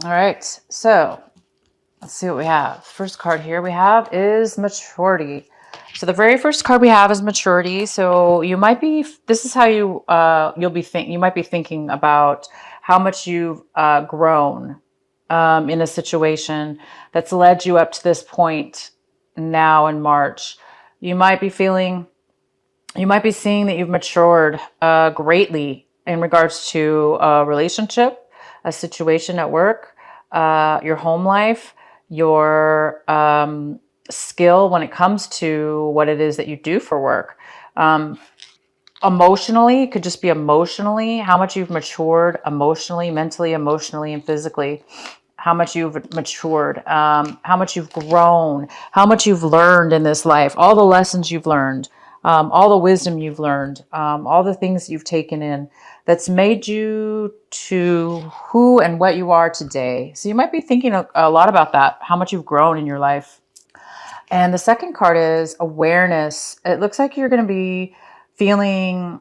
All right. So let's see what we have. First card here we have is maturity. So the very first card we have is maturity. So you might be, this is how you might be thinking about how much you've grown in a situation that's led you up to this point now in March. You might be feeling, you might be seeing that you've matured greatly in regards to a relationship, a situation at work, your home life, your skill when it comes to what it is that you do for work. Emotionally, it could just be emotionally, how much you've matured emotionally, mentally, emotionally, and physically. How much you've matured, how much you've grown, how much you've learned in this life, all the lessons you've learned, all the wisdom you've learned, all the things you've taken in that's made you to who and what you are today. So you might be thinking a lot about that, how much you've grown in your life. And the second card is awareness. It looks like you're going to be feeling,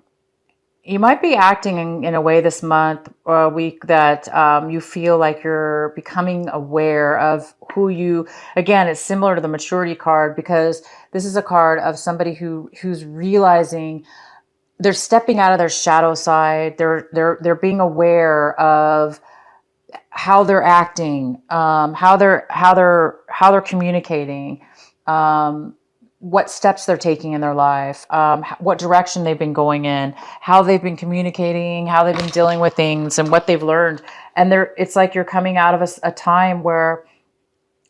you might be acting in a way this month or a week that you feel like you're becoming aware of who you, again, it's similar to the maturity card because this is a card of somebody who's realizing they're stepping out of their shadow side. They're being aware of how they're acting, how they're communicating, what steps they're taking in their life, what direction they've been going in, how they've been communicating, how they've been dealing with things, and what they've learned. And it's like you're coming out of a time where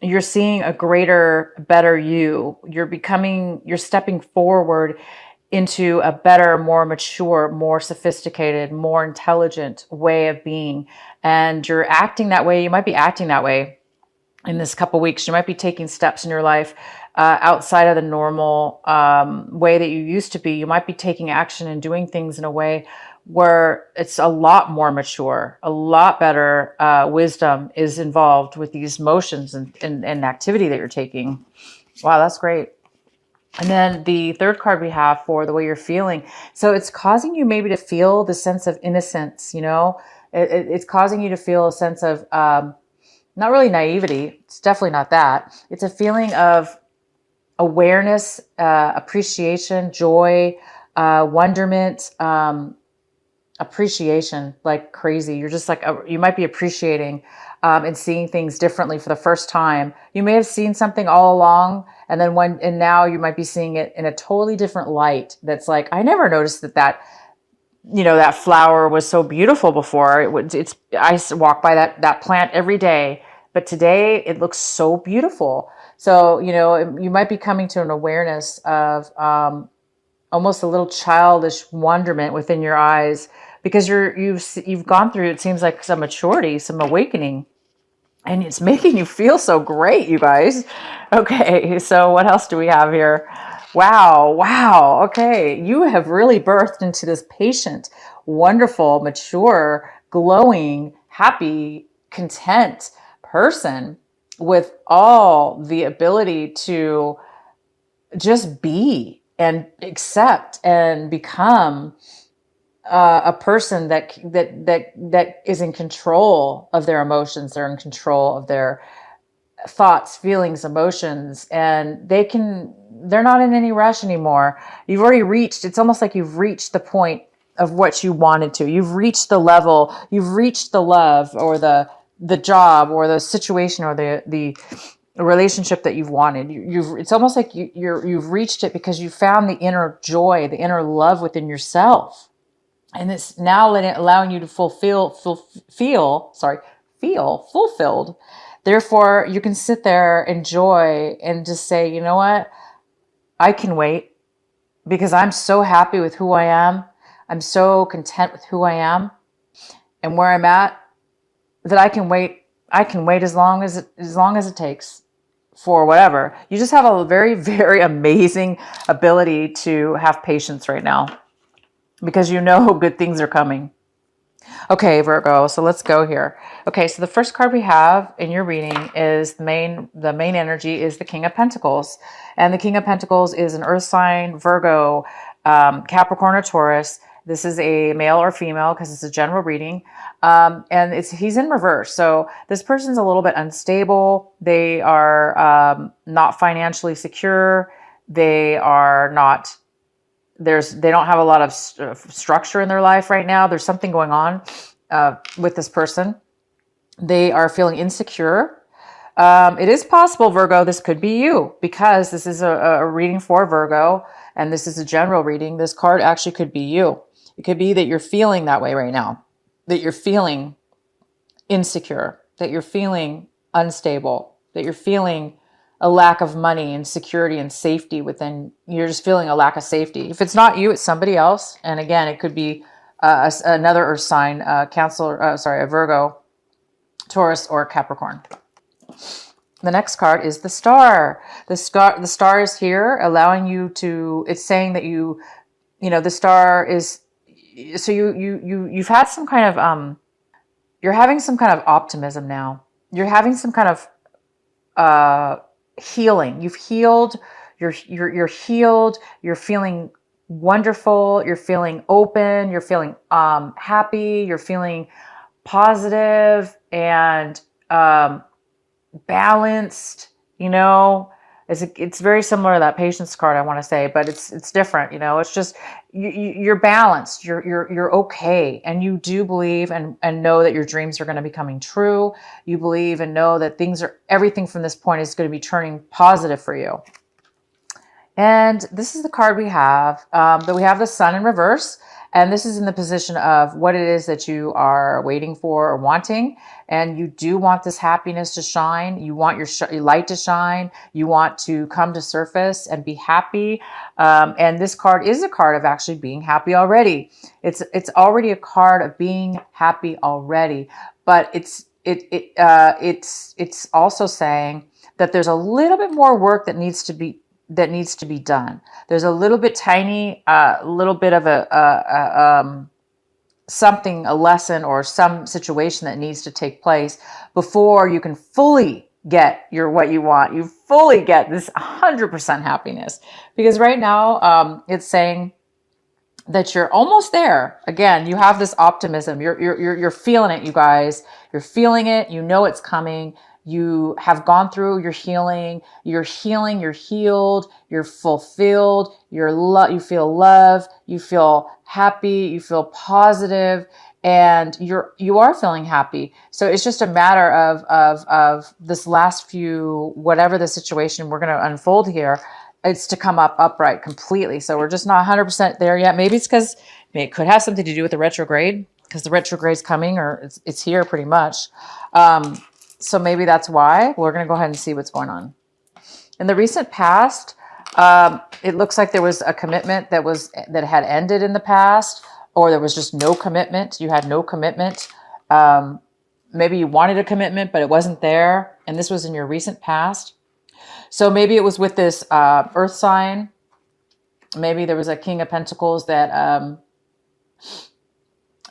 you're seeing a greater, better you. You're stepping forward into a better, more mature, more sophisticated, more intelligent way of being. And you're acting that way. You might be acting that way in this couple weeks. You might be taking steps in your life outside of the normal way that you used to be. You might be taking action and doing things in a way where it's a lot more mature, a lot better wisdom is involved with these motions and activity that you're taking. Wow, that's great. And then the third card we have for the way you're feeling. So it's causing you maybe to feel the sense of innocence, it's causing you to feel a sense of not really naivety. It's definitely not that. It's a feeling of awareness, appreciation, joy, wonderment, appreciation, like crazy. You're just like, you might be appreciating and seeing things differently for the first time. You may have seen something all along, and now you might be seeing it in a totally different light. That's like, I never noticed that that flower was so beautiful before. I walk by that plant every day, but today it looks so beautiful. So, you might be coming to an awareness of almost a little childish wonderment within your eyes because you've gone through, it seems like, some maturity, some awakening, and it's making you feel so great, you guys. Okay, so what else do we have here? Wow. Okay, you have really birthed into this patient, wonderful, mature, glowing, happy, content person with all the ability to just be and accept and become a person that is in control of their emotions. They're in control of their thoughts, feelings, emotions, and they're not in any rush anymore. It's almost like you've reached the point of what you wanted to. You've reached the level, you've reached the love or the job or the situation or the relationship that you've wanted. It's almost like you've reached it because you found the inner joy, the inner love within yourself. And it's now allowing you to feel fulfilled. Therefore, you can sit there, enjoy, and just say, you know what? I can wait because I'm so happy with who I am. I'm so content with who I am and where I'm at that I can wait. I can wait as long as it takes for whatever. You just have a very, very amazing ability to have patience right now because good things are coming. Okay, Virgo, so let's go here. Okay, so the first card we have in your reading is the main energy is the King of Pentacles. And the King of Pentacles is an earth sign, Virgo, Capricorn or Taurus. This is a male or female because it's a general reading. And he's in reverse. So this person's a little bit unstable. They are not financially secure. They are not, they don't have a lot of structure in their life right now. There's something going on with this person. They are feeling insecure. It is possible, Virgo, this could be you, because this is a reading for Virgo, and this is a general reading. This card actually could be you. It could be that you're feeling that way right now, that you're feeling insecure, that you're feeling unstable, that you're feeling a lack of money and security and safety within. You're just feeling a lack of safety. If it's not you, it's somebody else. And again, it could be another earth sign, a Virgo, Taurus, or Capricorn. The next card is the star. The star is here, allowing you to, it's saying that the star is, so you've had some kind of, you're having some kind of optimism now. You're having some kind of healing. You've healed. You're healed. You're feeling wonderful. You're feeling open. You're feeling happy. You're feeling positive and balanced. It's very similar to that patience card, I want to say, but it's different. It's just you're balanced. You're okay, and you do believe and know that your dreams are going to be coming true. You believe and know that everything from this point is going to be turning positive for you. And this is the card we have. That we have the Sun in reverse. And this is in the position of what it is that you are waiting for or wanting. And you do want this happiness to shine. You want your light to shine. You want to come to surface and be happy. And this card is a card of actually being happy already. It's already a card of being happy already. But it's also saying that there's a little bit more work that needs to be done. There's a little bit tiny, little bit of a lesson or some situation that needs to take place before you can fully get what you want. You fully get this 100% happiness, because right now it's saying that you're almost there. Again, you have this optimism. You're feeling it, you guys. You're feeling it. You know it's coming. You have gone through your healing. You're healing. You're healed. You're fulfilled. You feel love. You feel happy. You feel positive, and you are feeling happy. So it's just a matter of this last few, whatever the situation we're going to unfold here, it's to come up upright completely. So we're just not 100% there yet. Maybe it's because it could have something to do with the retrograde, because the retrograde's coming, or it's here pretty much. So maybe that's why. We're going to go ahead and see what's going on. In the recent past, it looks like there was a commitment that had ended in the past, or there was just no commitment. You had no commitment. Maybe you wanted a commitment, but it wasn't there. And this was in your recent past. So maybe it was with this earth sign. Maybe there was a King of Pentacles that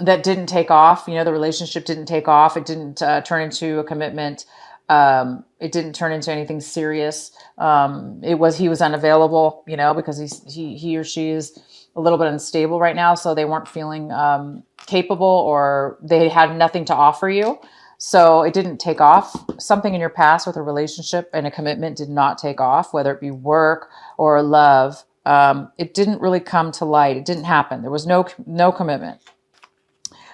didn't take off. The relationship didn't take off. It didn't turn into a commitment. It didn't turn into anything serious. He was unavailable, because he or she is a little bit unstable right now. So they weren't feeling capable, or they had nothing to offer you. So it didn't take off. Something in your past with a relationship and a commitment did not take off, whether it be work or love. It didn't really come to light. It didn't happen. There was no commitment.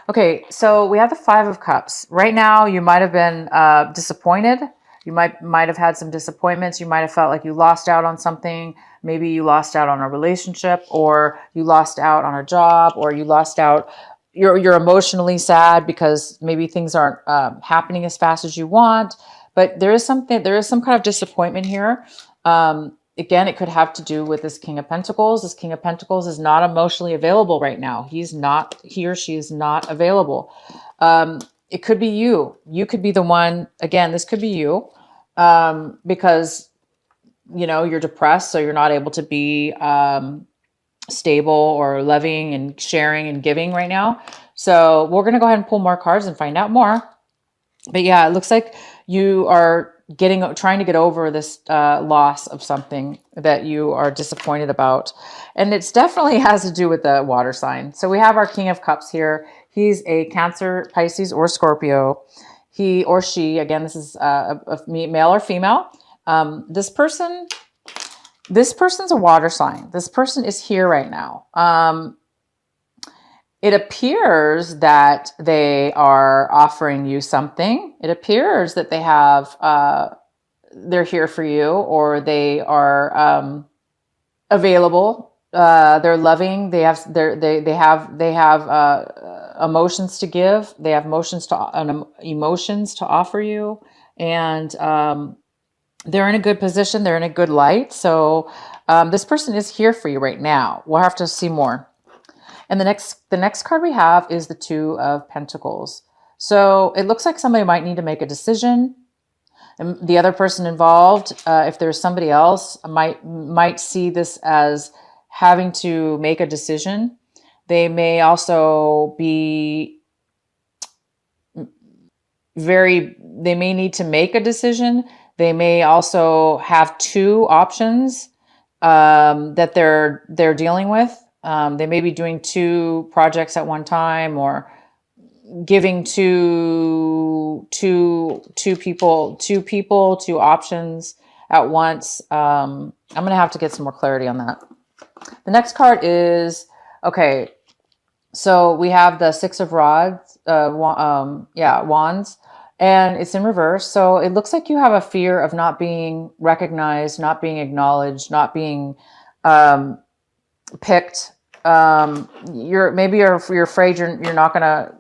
Okay, so we have the Five of Cups. Right now, you might have been disappointed. You might have had some disappointments. You might have felt like you lost out on something. Maybe you lost out on a relationship, or you lost out on a job, or you lost out. You're emotionally sad because maybe things aren't happening as fast as you want. But there is some kind of disappointment here. Again, it could have to do with this King of Pentacles. This King of Pentacles is not emotionally available right now. He or she is not available. It could be you. You could be the one. Again, this could be you, because you're depressed, so you're not able to be stable or loving and sharing and giving right now. So we're going to go ahead and pull more cards and find out more. But yeah, it looks like you are trying to get over this loss of something that you are disappointed about. And it's definitely has to do with the water sign. So we have our King of Cups here. He's a Cancer, Pisces, or Scorpio. He or she, again, this is a male or female. This person's a water sign. This person is here right now. It appears that they are offering you something. It appears that they have, they're here for you, or they are available. They're loving. They have emotions to give. They have emotions to offer you, and they're in a good position. They're in a good light. So this person is here for you right now. We'll have to see more. And the next card we have is the Two of Pentacles. So it looks like somebody might need to make a decision. And the other person involved, if there's somebody else, might see this as having to make a decision. They may also be they may need to make a decision. They may also have two options that they're dealing with. They may be doing two projects at one time, or giving two people, two options at once. I'm going to have to get some more clarity on that. The next card is, okay, so we have the Six of Rods, Wands, and it's in reverse. So it looks like you have a fear of not being recognized, not being acknowledged, not being picked. You're afraid you're not going to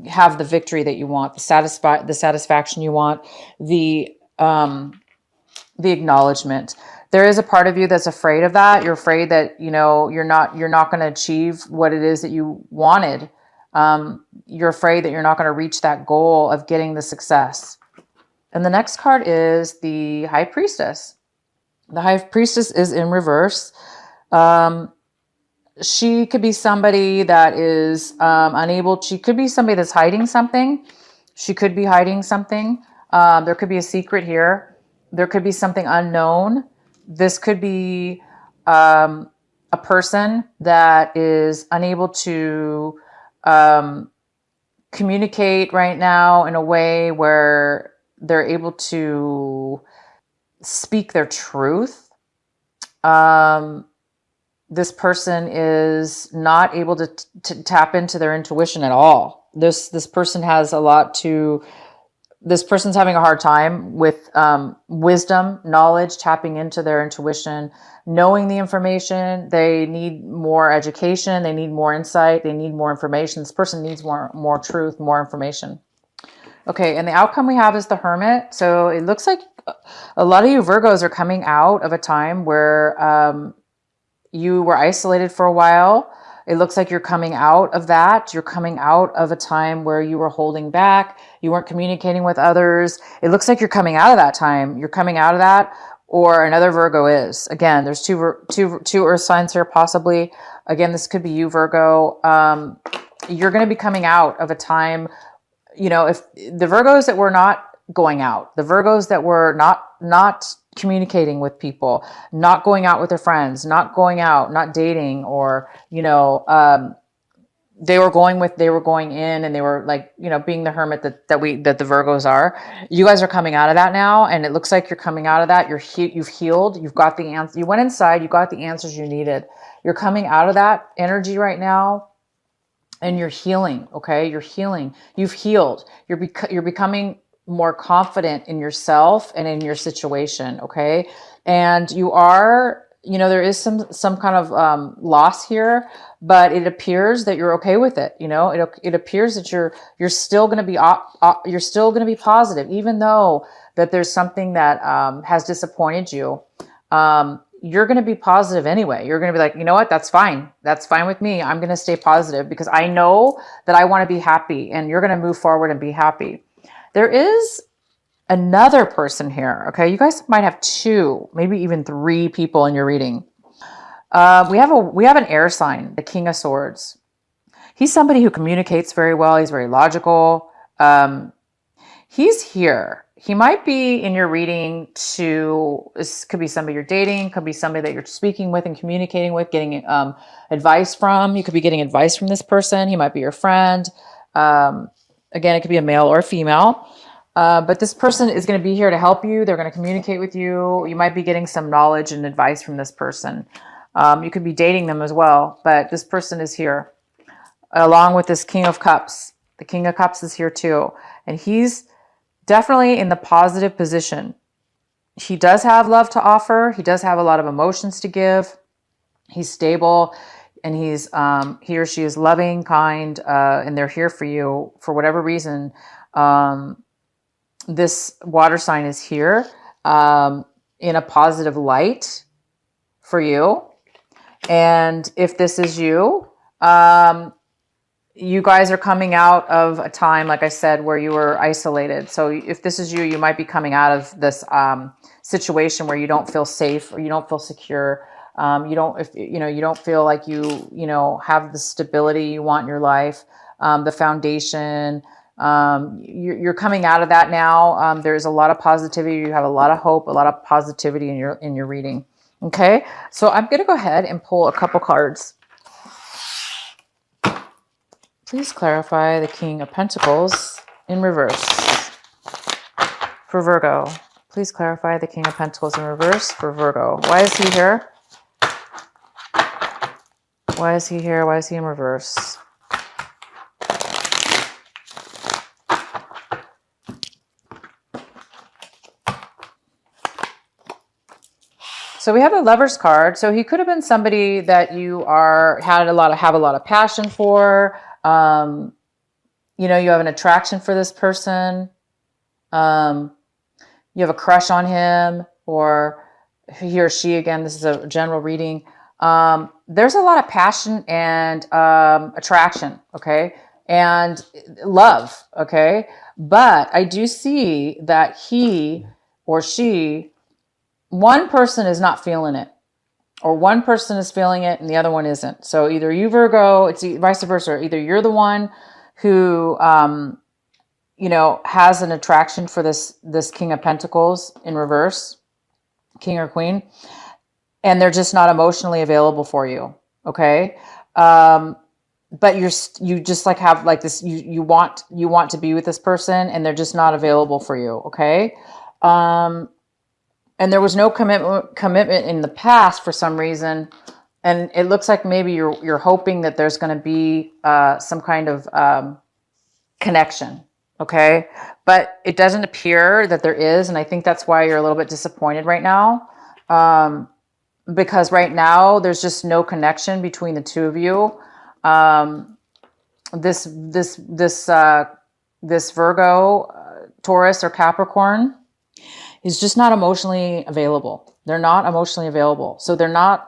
have the victory that you want, the satisfaction you want, the acknowledgement. There is a part of you that's afraid of that. You're afraid that, you're not going to achieve what it is that you wanted. You're afraid that you're not going to reach that goal of getting the success. And the next card is the High Priestess. The High Priestess is in reverse. She could be somebody that is unable. She could be somebody that's hiding something. She could be hiding something. There could be a secret here. There could be something unknown. This could be a person that is unable to communicate right now in a way where they're able to speak their truth. This person is not able to tap into their intuition at all. This person has a lot to. This person's having a hard time with wisdom, knowledge, tapping into their intuition, knowing the information. They need more education. They need more insight. They need more information. This person needs more truth, more information. Okay, and the outcome we have is the Hermit. So it looks like a lot of you Virgos are coming out of a time where you were isolated for a while. It looks like you're coming out of that. You're coming out of a time where you were holding back. You weren't communicating with others. It looks like you're coming out of that time. You're coming out of that, or another Virgo is. Again, there's two earth signs here, possibly. Again, this could be you, Virgo. You're going to be coming out of a time, if the Virgos that were not going out, the Virgos that were not communicating with people, not going out with their friends, not going out, not dating, or, they were going in and they were like, being the hermit that the Virgos are. You guys are coming out of that now. And it looks like you're coming out of that. You've healed. You've got the answer. You went inside, you got the answers you needed. You're coming out of that energy right now. And you're healing. Okay. You're healing. You've healed. You're becoming more confident in yourself and in your situation. Okay. And you are, there is some kind of loss here, but it appears that you're okay with it. It appears that you're still going to be, you're still going to be positive, even though that there's something that has disappointed you. You're going to be positive anyway. You're going to be like, you know what? That's fine. That's fine with me. I'm going to stay positive because I know that I want to be happy, and you're going to move forward and be happy. There is another person here. Okay. You guys might have two, maybe even three people in your reading. We have an air sign, the King of Swords. He's somebody who communicates very well. He's very logical. He's here. He might be in your reading to, this could be somebody you're dating, could be somebody that you're speaking with and communicating with, getting advice from. You could be getting advice from this person. He might be your friend. Again, it could be a male or a female. But this person is going to be here to help you. They're going to communicate with you. You might be getting some knowledge and advice from this person. You could be dating them as well, but this person is here along with this King of Cups. The King of Cups is here too. And he's definitely in the positive position. He does have love to offer. He does have a lot of emotions to give. He's stable, and he or she is loving, kind, and they're here for you for whatever reason. This water sign is here in a positive light for you. And if this is you, you guys are coming out of a time, like I said, where you were isolated. So if this is you, you might be coming out of this situation where you don't feel safe or you don't feel secure. You don't feel like you have the stability you want in your life, the foundation. You're coming out of that now. There's a lot of positivity. You have a lot of hope, a lot of positivity in your reading. Okay, so I'm going to go ahead and pull a couple cards. Please clarify the King of Pentacles in reverse for Virgo. Please clarify the King of Pentacles in reverse for Virgo. Why is he here? Why is he here? Why is he in reverse? So we have a Lover's card. So he could have been somebody that you have a lot of passion for. You have an attraction for this person. You have a crush on him, or he or she, again, this is a general reading. There's a lot of passion and attraction, okay? And love, okay? But I do see that he or she, one person is not feeling it, or one person is feeling it and the other one isn't. So either you, Virgo, it's vice versa. Either you're the one who, has an attraction for this King of Pentacles in reverse, King or Queen, and they're just not emotionally available for you. Okay. But you just like have like this, you want to be with this person and they're just not available for you. Okay. And there was no commitment in the past for some reason. And it looks like maybe you're hoping that there's going to be some kind of connection. Okay. But it doesn't appear that there is. And I think that's why you're a little bit disappointed right now. Because right now there's just no connection between the two of you. This Virgo, Taurus, or Capricorn is just not emotionally available. They're not emotionally available. So they're not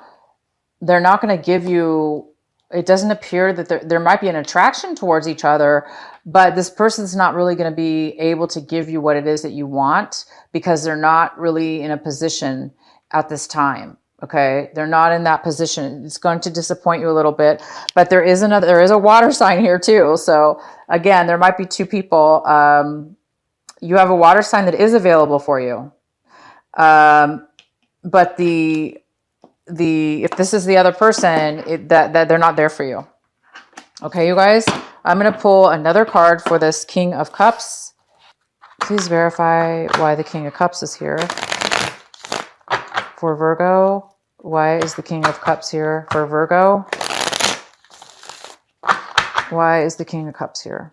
going to give you, it doesn't appear that there might be an attraction towards each other, but this person's not really going to be able to give you what it is that you want because they're not really in a position at this time. Okay. They're not in that position. It's going to disappoint you a little bit, but there is a water sign here too. So again, there might be two people. You have a water sign that is available for you. But if this is the other person, that they're not there for you. Okay, you guys, I'm going to pull another card for this King of Cups. Please verify why the King of Cups is here for Virgo. Why is the King of Cups here for Virgo? Why is the King of Cups here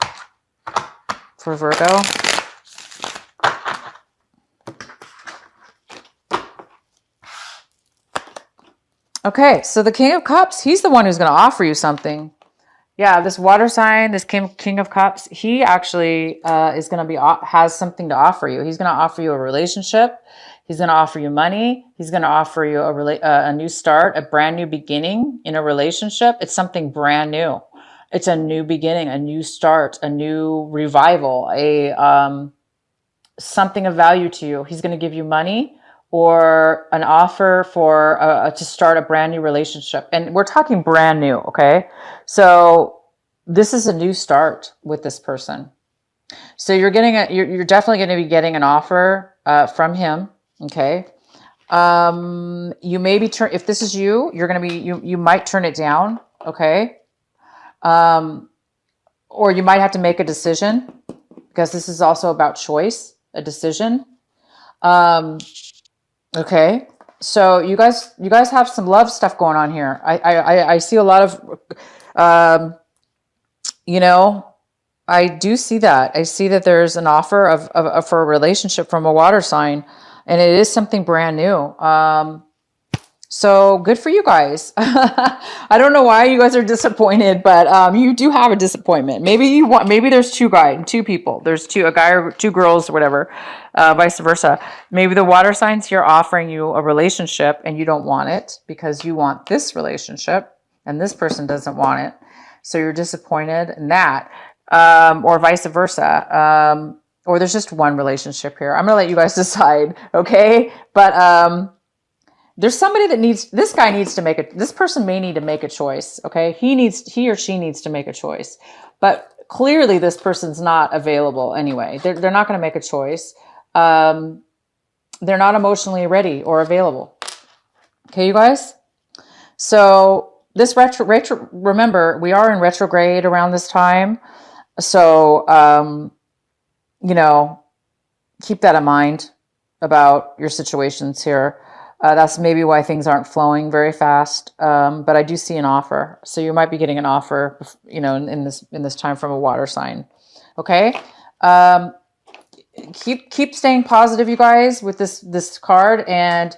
for Virgo? Okay, so the King of Cups, he's the one who's going to offer you something. Yeah, this water sign, this King of Cups, he actually is going to has something to offer you. He's going to offer you a relationship. He's going to offer you money. He's going to offer you a new start, a brand new beginning in a relationship. It's something brand new. It's a new beginning, a new start, a new revival, something of value to you. He's going to give you money or an offer to start a brand new relationship. And we're talking brand new, okay? So this is a new start with this person. So you're getting you're definitely going to be getting an offer from him. Okay. You may be if this is you, you're going to be, you might turn it down. Okay. Or you might have to make a decision, because this is also about choice, a decision. Okay. So you guys have some love stuff going on here. I see a lot of, you know, I do see that. I see that there's an offer for a relationship from a water sign, and it is something brand new. So good for you guys. I don't know why you guys are disappointed, but you do have a disappointment. Maybe there's two people. There's a guy or two girls or whatever, vice versa. Maybe the water signs here offering you a relationship and you don't want it because you want this relationship and this person doesn't want it. So you're disappointed in that, or vice versa. Or there's just one relationship here. I'm going to let you guys decide. Okay. But, there's somebody that this person may need to make a choice. Okay. He or she needs to make a choice, but clearly this person's not available anyway. They're not going to make a choice. They're not emotionally ready or available. Okay, you guys. So this remember, we are in retrograde around this time. So, keep that in mind about your situations here. That's maybe why things aren't flowing very fast. But I do see an offer. So you might be getting an offer, in this time from a water sign. Okay. Keep staying positive, you guys, with this card. And,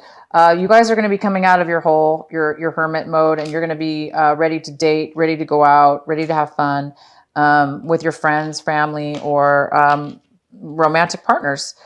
you guys are going to be coming out of your hermit mode, and you're going to be, ready to date, ready to go out, ready to have fun, with your friends, family, or, romantic partners.